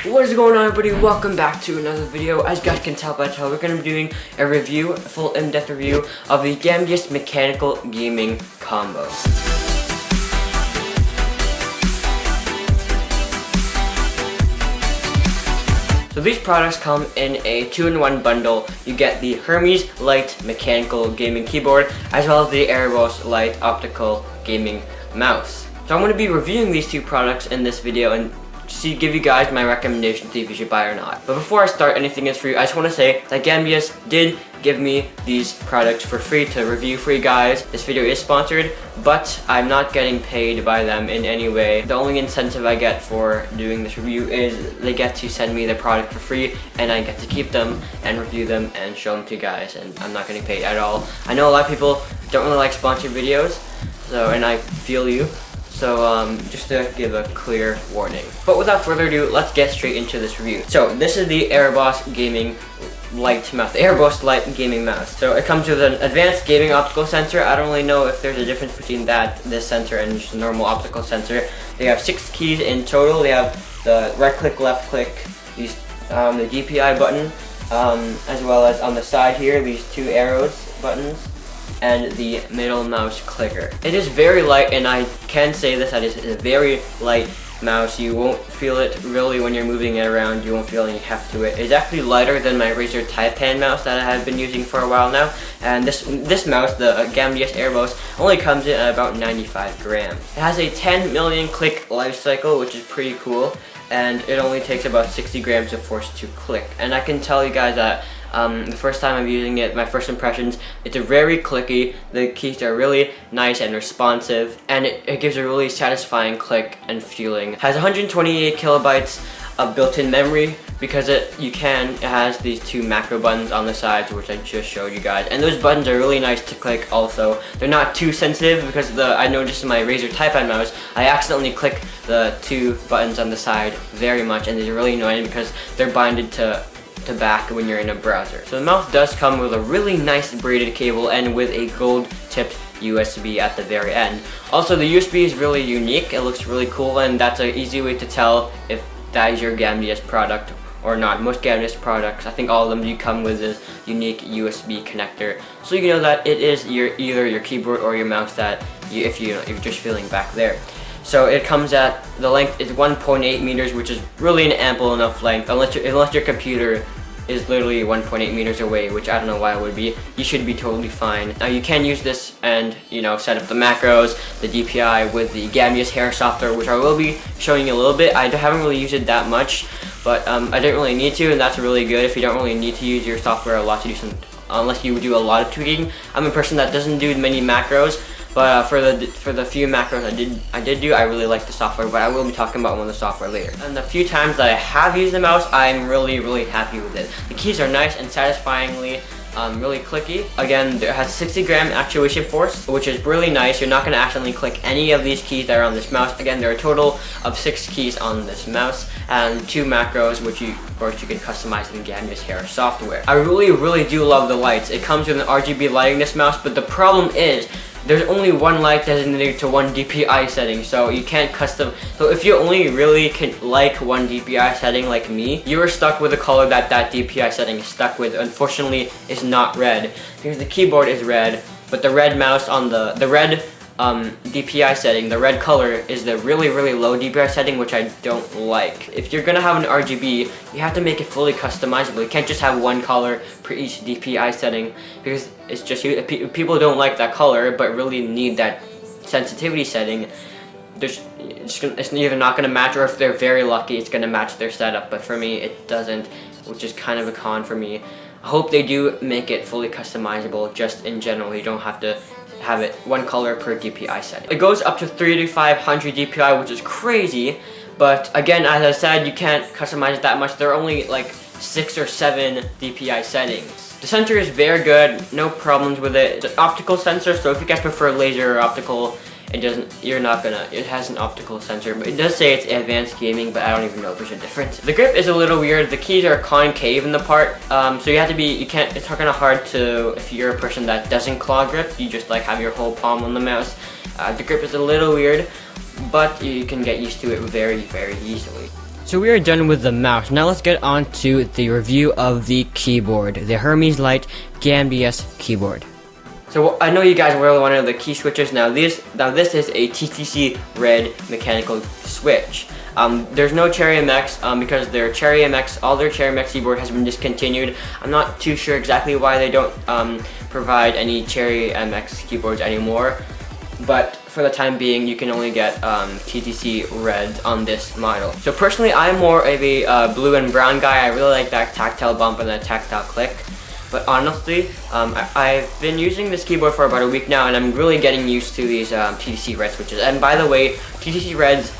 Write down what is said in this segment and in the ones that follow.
What is going on, everybody? Welcome back to another video. As you guys can tell by the title, we're going to be doing a full in-depth review of the Gamdias Mechanical Gaming Combo. So these products come in a 2-in-1 bundle. You get the Hermes Lite Mechanical Gaming Keyboard, as well as the Erebos Lite Optical Gaming Mouse. So I'm going to be reviewing these two products in this video and give you guys my recommendation to see if you should buy or not. But before I start anything else for you, I just want to say that Gamdias did give me these products for free to review for you guys. This video is sponsored, but I'm not getting paid by them in any way. The only incentive I get for doing this review is they get to send me the product for free and I get to keep them and review them and show them to you guys, and I'm not getting paid at all. I know a lot of people don't really like sponsored videos, and I feel you. So just to give a clear warning. But without further ado, let's get straight into this review. So this is the Erebos Gaming Lite mouse, the Erebos Lite Gaming Mouse. So it comes with an advanced gaming optical sensor. I don't really know if there's a difference between this sensor and just a normal optical sensor. They have 6 keys in total. They have the right click, left click, the DPI button, as well as on the side here, these 2 arrows buttons, and the middle mouse clicker. It is very light, and I can say this, that it is a very light mouse. You won't feel it really when you're moving it around. You won't feel any heft to it. It's actually lighter than my Razer Taipan mouse that I have been using for a while now. And this mouse, the Gamdias Erebos, only comes in at about 95 grams. It has a 10 million click life cycle, which is pretty cool. And it only takes about 60 grams of force to click. And I can tell you guys that the first time I'm using it, my first impressions, it's very clicky. The keys are really nice and responsive, and it gives a really satisfying click and feeling. It has 128 kilobytes of built-in memory because it has these 2 macro buttons on the sides, which I just showed you guys, and those buttons are really nice to click. Also, they're not too sensitive because I noticed in my Razer Taipan mouse I accidentally click the 2 buttons on the side very much, and it's really annoying because they're binded to back when you're in a browser. So the mouse does come with a really nice braided cable and with a gold tipped USB at the very end. Also, the USB is really unique. It looks really cool, and that's an easy way to tell if that is your Gamdias product or not. Most Gamdias products, I think all of them do come with this unique USB connector, so you know that it is either your keyboard or your mouse that if you're just feeling back there. So it comes at, the length is 1.8 meters, which is really an ample enough length, unless your computer is literally 1.8 meters away, which I don't know why it would be. You should be totally fine. Now you can use this and set up the macros, the DPI with the Gamdias Hair software, which I will be showing you a little bit. I haven't really used it that much, but I didn't really need to, and that's really good if you don't really need to use your software a lot to do unless you do a lot of tweaking. I'm a person that doesn't do many macros, but for the few macros I did do, I really like the software, but I will be talking about one of the software later. And the few times that I have used the mouse, I'm really happy with it. The keys are nice and satisfyingly really clicky. Again, it has 60 gram actuation force, which is really nice. You're not going to accidentally click any of these keys that are on this mouse. Again, there are a total of 6 keys on this mouse and 2 macros, which you can customize in Gamdias Hair software. I really do love the lights. It comes with an RGB lighting in this mouse, but the problem is there's only one light designated to one DPI setting, so you can't custom. So if you only really can like one DPI setting like me, you are stuck with the color that DPI setting is stuck with. Unfortunately, it's not red because the keyboard is red, but the red mouse on the red DPI setting, the red color is the really low DPI setting, which I don't like. If you're gonna have an RGB, you have to make it fully customizable. You can't just have one color per each DPI setting because it's just people don't like that color but really need that sensitivity setting. It's either not gonna match, or if they're very lucky, it's gonna match their setup. But for me, it doesn't, which is kind of a con for me. I hope they do make it fully customizable. Just in general, you don't have to have it one color per DPI setting. It goes up to 3500 DPI, which is crazy, but again, as I said, you can't customize it that much. There are only like 6 or 7 DPI settings. The sensor is very good, no problems with it. It's an optical sensor, so if you guys prefer laser or optical, it has an optical sensor, but it does say it's advanced gaming, but I don't even know if there's a difference. The grip is a little weird. The keys are concave in the part, so it's kind of hard to, if you're a person that doesn't claw grip, you just have your whole palm on the mouse. The grip is a little weird, but you can get used to it very easily. So we are done with the mouse. Now let's get on to the review of the keyboard, the Hermes Lite Gamdias keyboard. So I know you guys really wanted the key switches. Now this is a TTC red mechanical switch. There's no Cherry MX because their Cherry MX, all their Cherry MX keyboard has been discontinued. I'm not too sure exactly why they don't provide any Cherry MX keyboards anymore. But for the time being, you can only get TTC red on this model. So personally, I'm more of a blue and brown guy. I really like that tactile bump and that tactile click. But honestly, I've been using this keyboard for about a week now, and I'm really getting used to these TTC red switches. And by the way, TTC reds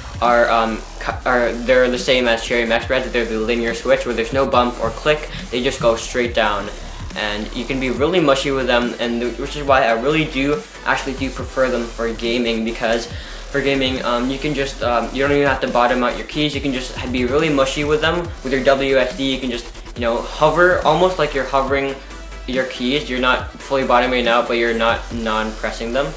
they're the same as Cherry MX reds. They're the linear switch where there's no bump or click. They just go straight down. And you can be really mushy with them, and which is why I really do prefer them for gaming, because for gaming you can just you don't even have to bottom out your keys. You can just be really mushy with them. With your WSD, you can just hover almost like you're hovering your keys. You're not fully bottoming out, but you're not non-pressing them.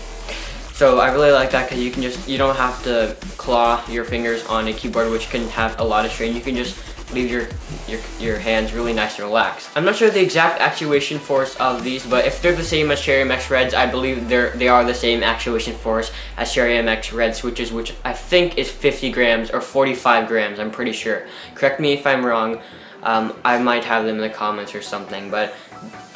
So I really like that because you don't have to claw your fingers on a keyboard, which can have a lot of strain. You can just leave your hands really nice and relaxed. I'm not sure the exact actuation force of these, but if they're the same as Cherry MX reds, I believe they are the same actuation force as Cherry MX red switches, which I think is 50 grams or 45 grams, I'm pretty sure. Correct me if I'm wrong. I might have them in the comments or something, but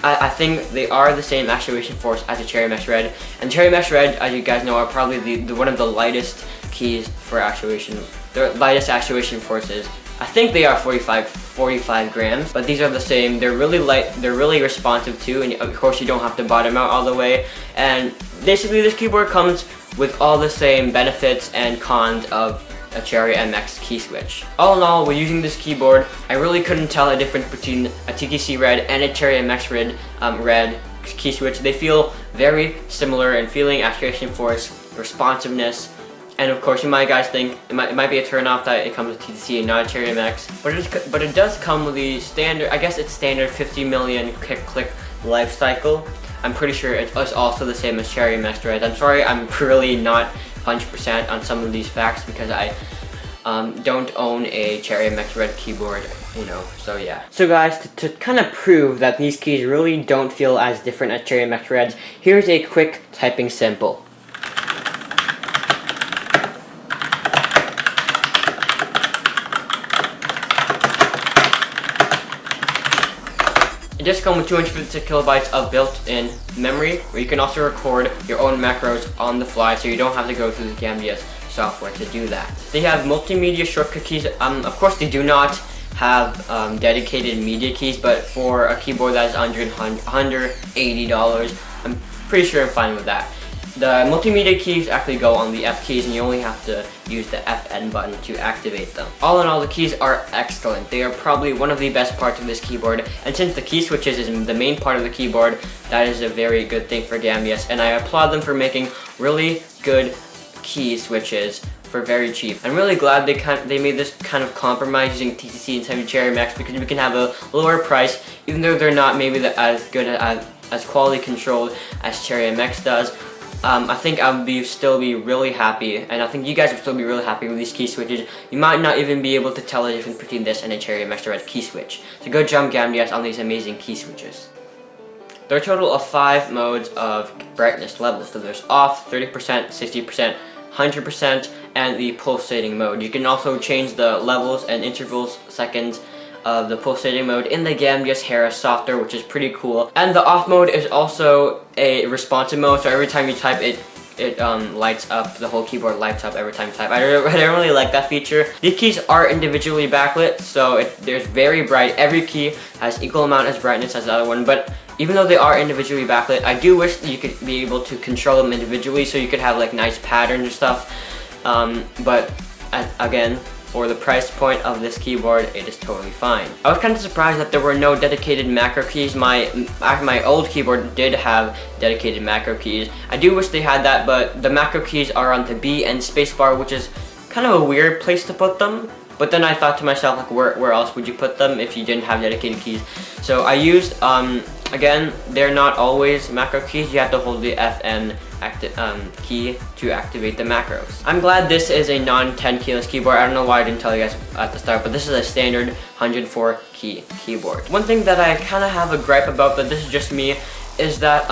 I think they are the same actuation force as a Cherry MX red. And Cherry MX red, as you guys know, are probably one of the lightest keys for actuation. The lightest actuation forces. I think they are 45 grams, but these are the same. They're really light, they're really responsive too, and of course you don't have to bottom out all the way. And basically this keyboard comes with all the same benefits and cons of a Cherry MX key switch. All in all, when using this keyboard, I really couldn't tell a difference between a TTC red and a Cherry MX red key switch. They feel very similar in feeling, actuation force, responsiveness. And of course, you might guys think it might be a turn off that it comes with TTC and not a Cherry MX, but it does come with the standard, I guess it's standard 50 million click life cycle. I'm pretty sure it's also the same as Cherry MX red. I'm sorry, I'm really not 100% on some of these facts because I don't own a Cherry MX red keyboard, so yeah. So guys, to kind of prove that these keys really don't feel as different as Cherry MX reds, here's a quick typing sample. It does come with 256 kilobytes of built-in memory, where you can also record your own macros on the fly, so you don't have to go through the Gamdias software to do that. They have multimedia shortcut keys. Of course, they do not have dedicated media keys, but for a keyboard that is under $180, I'm pretty sure I'm fine with that. The multimedia keys actually go on the F keys, and you only have to use the FN button to activate them. All in all, the keys are excellent. They are probably one of the best parts of this keyboard, and since the key switches is the main part of the keyboard, that is a very good thing for Gamdias, and I applaud them for making really good key switches for very cheap. I'm really glad they made this kind of compromise using TTC instead of Cherry MX, because we can have a lower price, even though they're not maybe as good as quality controlled as Cherry MX does. I think I'll still be really happy, and I think you guys will still be really happy with these key switches. You might not even be able to tell the difference between this and a Cherry MX red key switch. So go jump Gamdias on these amazing key switches. There are a total of 5 modes of brightness levels. So there's off, 30%, 60%, 100%, and the pulsating mode. You can also change the levels and intervals, seconds, of the pulsating mode in the Gamdias Hermes software, which is pretty cool. And the off mode is also a responsive mode, so every time you type it lights up, the whole keyboard lights up every time you type. I don't really like that feature. These keys are individually backlit, so there's very bright. Every key has equal amount as brightness as the other one, but even though they are individually backlit, I do wish that you could be able to control them individually, so you could have like nice patterns and stuff. But again, for the price point of this keyboard, it is totally fine. I was kind of surprised that there were no dedicated macro keys. My old keyboard did have dedicated macro keys. I do wish they had that, but the macro keys are on the B and spacebar, which is kind of a weird place to put them. But then I thought to myself, like, where else would you put them if you didn't have dedicated keys? So I used Again, they're not always macro keys. You have to hold the FN key to activate the macros. I'm glad this is a non-10 keyless keyboard. I don't know why I didn't tell you guys at the start, but this is a standard 104 key keyboard. One thing that I kind of have a gripe about, but this is just me, is that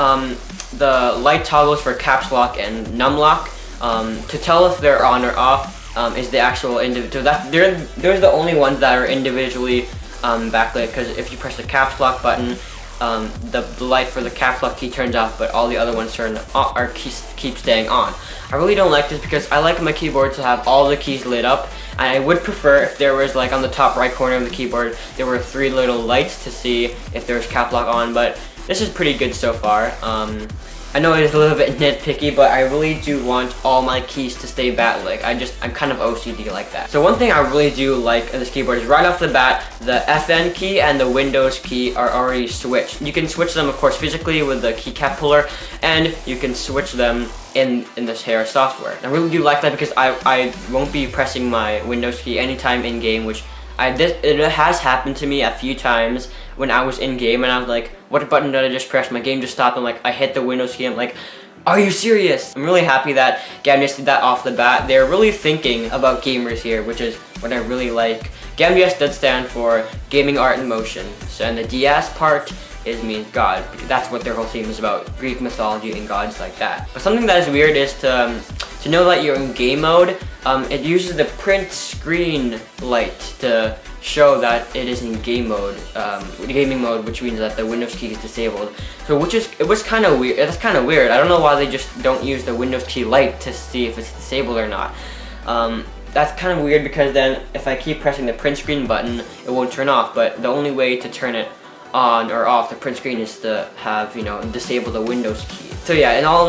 the light toggles for caps lock and num lock, to tell if they're on or off, is the actual individual. They're the only ones that are individually backlit, because if you press the caps lock button, the light for the caps lock key turns off, but all the other ones keep staying on. I really don't like this because I like my keyboard to have all the keys lit up, and I would prefer if there was, like, on the top right corner of the keyboard, there were 3 little lights to see if there was cap lock on, but this is pretty good so far. I know it's a little bit nitpicky, but I really do want all my keys to stay backlit. I'm kind of OCD like that. So one thing I really do like in this keyboard is right off the bat, the FN key and the Windows key are already switched. You can switch them, of course, physically with the keycap puller, and you can switch them in this hair software. I really do like that because I won't be pressing my Windows key anytime in game, which it has happened to me a few times when I was in game and I was like, what button did I just press? My game just stopped, and like I hit the Windows key. I'm like, are you serious? I'm really happy that Gamdias did that off the bat. They're really thinking about gamers here, which is what I really like. Gamdias does stand for Gaming Art in Motion, so, and the Dias part means God. That's what their whole theme is about, Greek mythology and gods like that. But something that is weird is to know that you're in game mode. It uses the print screen light to show that it is in game mode, gaming mode, which means that the Windows key is disabled. So it was kind of weird. That's kind of weird. I don't know why they just don't use the Windows key light to see if it's disabled or not. That's kind of weird because then if I keep pressing the print screen button, it won't turn off. But the only way to turn it on or off the print screen is to have, disable the Windows key. So yeah, in all,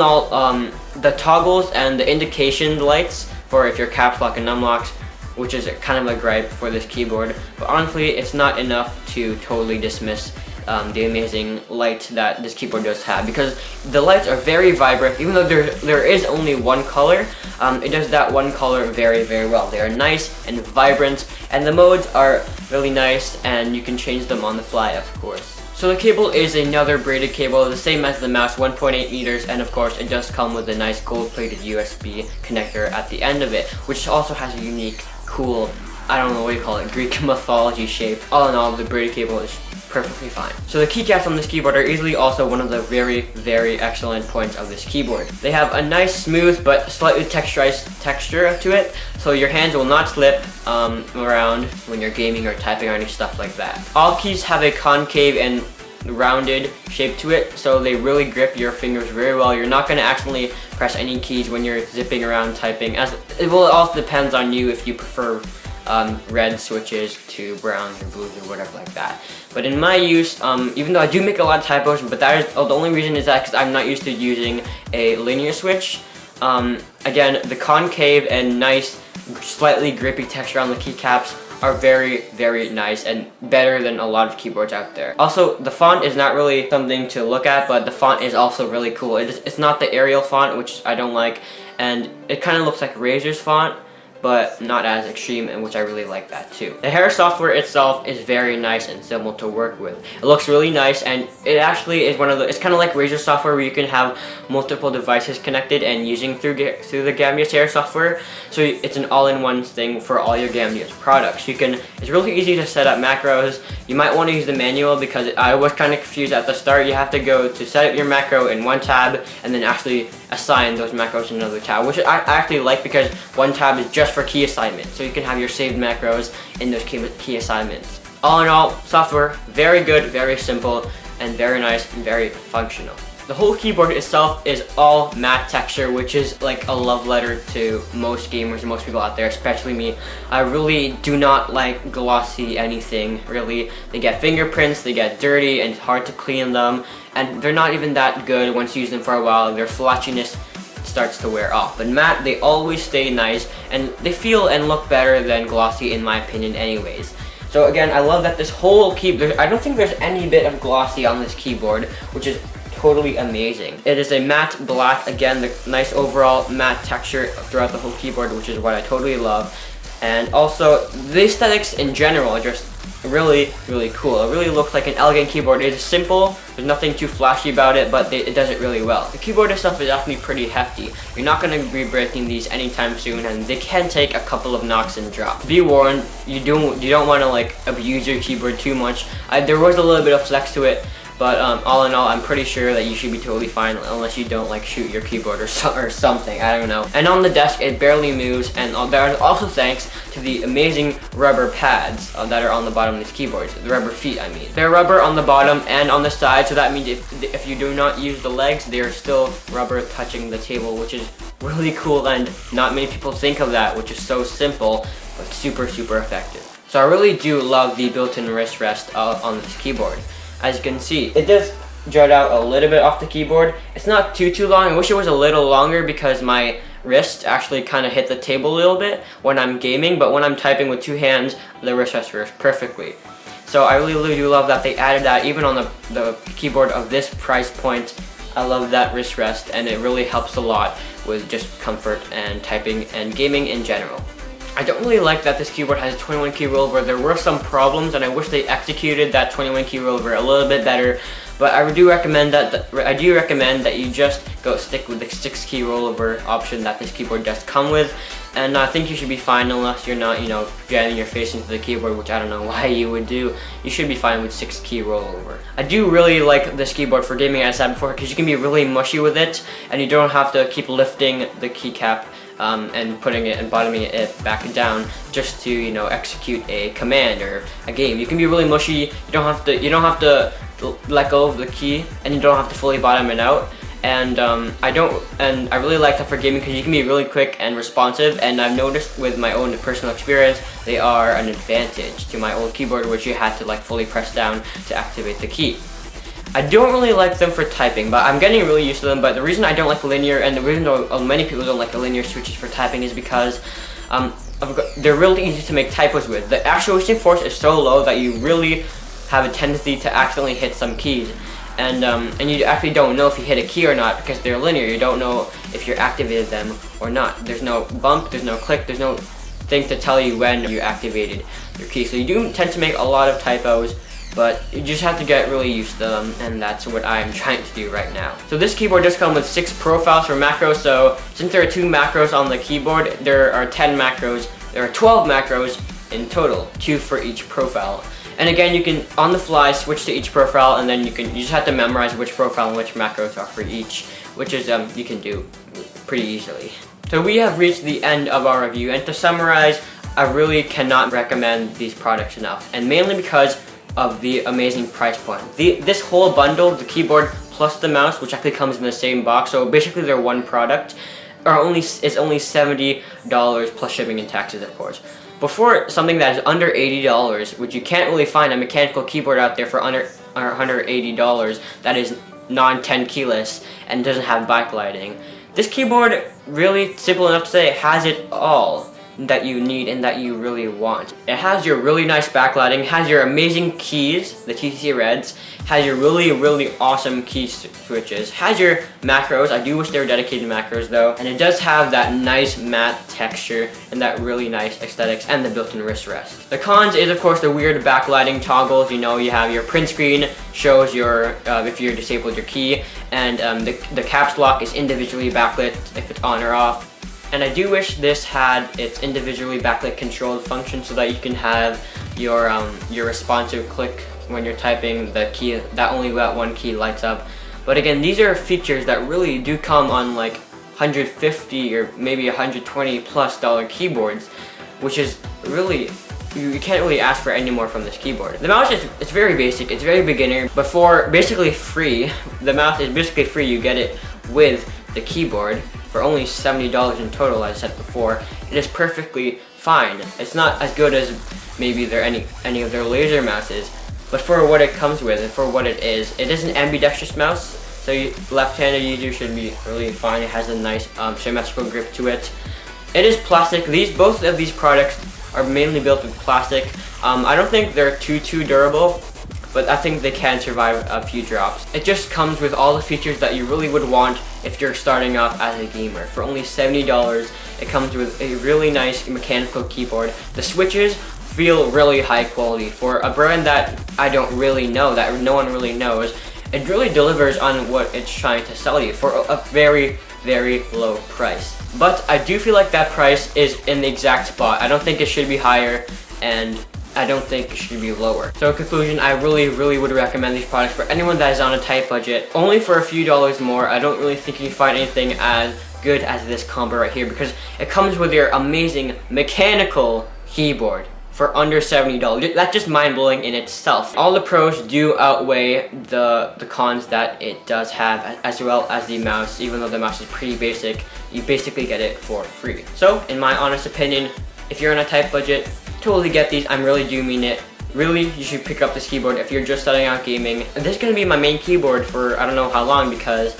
the toggles and the indication lights for if your caps lock and num locks, which is kind of a gripe for this keyboard, but honestly it's not enough to totally dismiss the amazing light that this keyboard does have, because the lights are very vibrant. Even though there is only one color, it does that one color very, very well. They are nice and vibrant, and the modes are really nice, and you can change them on the fly, of course. So the cable is another braided cable, the same as the mouse, 1.8 meters, and of course it does come with a nice gold-plated USB connector at the end of it, which also has a unique, cool, I don't know what you call it, Greek mythology shape. All in all, the braided cable is perfectly fine. So the keycaps on this keyboard are easily also one of the very, very excellent points of this keyboard. They have a nice, smooth, but slightly texturized texture to it, so your hands will not slip around when you're gaming or typing or any stuff like that. All keys have a concave and rounded shape to it, so they really grip your fingers very well. You're not going to accidentally press any keys when you're zipping around typing, as it also depends on you if you prefer red switches to browns or blues or whatever like that. But in my use, even though I do make a lot of typos, but that is the only reason is that because I'm not used to using a linear switch. Again, the concave and nice, slightly grippy texture on the keycaps are very, very nice and better than a lot of keyboards out there. Also, the font is not really something to look at, but the font is also really cool. It's not the Arial font, which I don't like, and it kind of looks like Razor's font, but not as extreme, and which I really like that too. The hair software itself is very nice and simple to work with. It looks really nice, and it actually is it's kind of like Razor software where you can have multiple devices connected and using through the Gamdias hair software. So it's an all-in-one thing for all your Gamdias products. It's really easy to set up macros. You might want to use the manual because I was kind of confused at the start. You have to go to set up your macro in one tab and then actually assign those macros in another tab, which I actually like because one tab is just for key assignments, so you can have your saved macros in those key assignments. All in all, software very good, very simple, and very nice and very functional. The whole keyboard itself is all matte texture, which is like a love letter to most gamers and most people out there, especially me. I really do not like glossy anything, really. They get fingerprints, they get dirty, and it's hard to clean them, and they're not even that good once you use them for a while. Their flotchiness starts to wear off. But matte, they always stay nice, and they feel and look better than glossy in my opinion anyways. So again, I love that this whole keyboard, I don't think there's any bit of glossy on this keyboard, which is totally amazing. It is a matte black, again, the nice overall matte texture throughout the whole keyboard, which is what I totally love. And also, the aesthetics in general are just really cool. It really looks like an elegant keyboard. It is simple, there's nothing too flashy about it, but it does it really well. The keyboard itself is actually pretty hefty. You're not going to be breaking these anytime soon, and they can take a couple of knocks and drops. Be warned, you don't want to like abuse your keyboard too much. There was a little bit of flex to it, but all in all, I'm pretty sure that you should be totally fine unless you don't like shoot your keyboard or something, I don't know. And on the desk, it barely moves, and there is also thanks to the amazing rubber pads that are on the bottom of these keyboards. The rubber feet, I mean. They're rubber on the bottom and on the side, so that means if you do not use the legs, they are still rubber touching the table, which is really cool, and not many people think of that, which is so simple, but super effective. So I really do love the built-in wrist rest on this keyboard. As you can see, it does jut out a little bit off the keyboard. It's not too long. I wish it was a little longer because my wrist actually kind of hit the table a little bit when I'm gaming, but when I'm typing with two hands, the wrist rest works perfectly. So I really do love that they added that even on the keyboard of this price point. I love that wrist rest, and it really helps a lot with just comfort and typing and gaming in general. I don't really like that this keyboard has a 21 key rollover. There were some problems, and I wish they executed that 21 key rollover a little bit better. But I do recommend that you just stick with the 6 key rollover option that this keyboard does come with. And I think you should be fine unless you're not, jamming your face into the keyboard, which I don't know why you would do. You should be fine with 6 key rollover. I do really like this keyboard for gaming, as I said before, because you can be really mushy with it, and you don't have to keep lifting the keycap and putting it and bottoming it back down just to execute a command or a game. You can be really mushy. You don't have to let go of the key, and you don't have to fully bottom it out. And I really like that for gaming because you can be really quick and responsive, and I've noticed with my own personal experience they are an advantage to my old keyboard, which you had to like fully press down to activate the key. I don't really like them for typing, but I'm getting really used to them. But the reason I don't like linear, and the reason many people don't like the linear switches for typing, is because they're really easy to make typos with. The actuation force is so low that you really have a tendency to accidentally hit some keys. And you actually don't know if you hit a key or not because they're linear. You don't know if you activated them or not. There's no bump, there's no click, there's no thing to tell you when you activated your key. So you do tend to make a lot of typos, but you just have to get really used to them, and that's what I'm trying to do right now. So this keyboard does come with 6 profiles for macros, so since there are 2 macros on the keyboard, there are 10 macros. There are 12 macros in total, 2 for each profile. And again, you can on the fly switch to each profile, and then you just have to memorize which profile and which macros are for each, which is you can do pretty easily. So we have reached the end of our review, and to summarize, I really cannot recommend these products enough, and mainly because of the amazing price point. This whole bundle, the keyboard plus the mouse, which actually comes in the same box, so basically they're one product, is only $70 plus shipping and taxes, of course. Before something that is under $80, which you can't really find a mechanical keyboard out there for under $80 that is non-10 keyless and doesn't have backlighting. This keyboard, really simple enough to say, has it all that you need and that you really want. It has your really nice backlighting, has your amazing keys, the TTC Reds, has your really awesome key switches, has your macros. I do wish they were dedicated macros though, and it does have that nice matte texture and that really nice aesthetics and the built-in wrist rest. The cons is of course the weird backlighting toggles. You have your print screen shows your if you're disabled your key, and the caps lock is individually backlit if it's on or off. And I do wish this had its individually backlit controlled function so that you can have your responsive click when you're typing. The key, that only that one key lights up. But again, these are features that really do come on like $150 or maybe $120+ keyboards, which is really, you can't really ask for any more from this keyboard. The mouse it's very basic, it's very beginner, but for basically free, the mouse is basically free. You get it with the keyboard for only $70 in total, as I said before. It is perfectly fine. It's not as good as maybe any of their laser mouses, but for what it comes with and for what it is an ambidextrous mouse, so left-handed users should be really fine. It has a nice symmetrical grip to it. It is plastic. Both of these products are mainly built with plastic. I don't think they're too durable, but I think they can survive a few drops. It just comes with all the features that you really would want if you're starting off as a gamer. For only $70, it comes with a really nice mechanical keyboard. The switches feel really high quality for a brand that I don't really know, that no one really knows. It really delivers on what it's trying to sell you for a very, very low price. But I do feel like that price is in the exact spot. I don't think it should be higher, and I don't think it should be lower. So in conclusion, I really would recommend these products for anyone that is on a tight budget. Only for a few dollars more. I don't really think you can find anything as good as this combo right here, because it comes with your amazing mechanical keyboard for under $70. That's just mind-blowing in itself. All the pros do outweigh the cons that it does have, as well as the mouse. Even though the mouse is pretty basic, you basically get it for free. So in my honest opinion, if you're on a tight budget, totally get these. I really do mean it. Really, you should pick up this keyboard if you're just starting out gaming. And this is gonna be my main keyboard for I don't know how long, because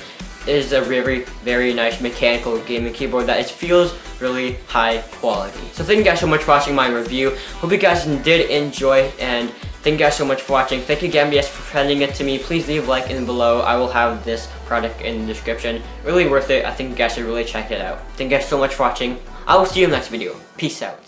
it is a very nice mechanical gaming keyboard that it feels really high quality. So thank you guys so much for watching my review. Hope you guys did enjoy, and thank you guys so much for watching. Thank you, Gamdias, for sending it to me. Please leave a like in below. I will have this product in the description. Really worth it. I think you guys should really check it out. Thank you guys so much for watching. I will see you in the next video. Peace out.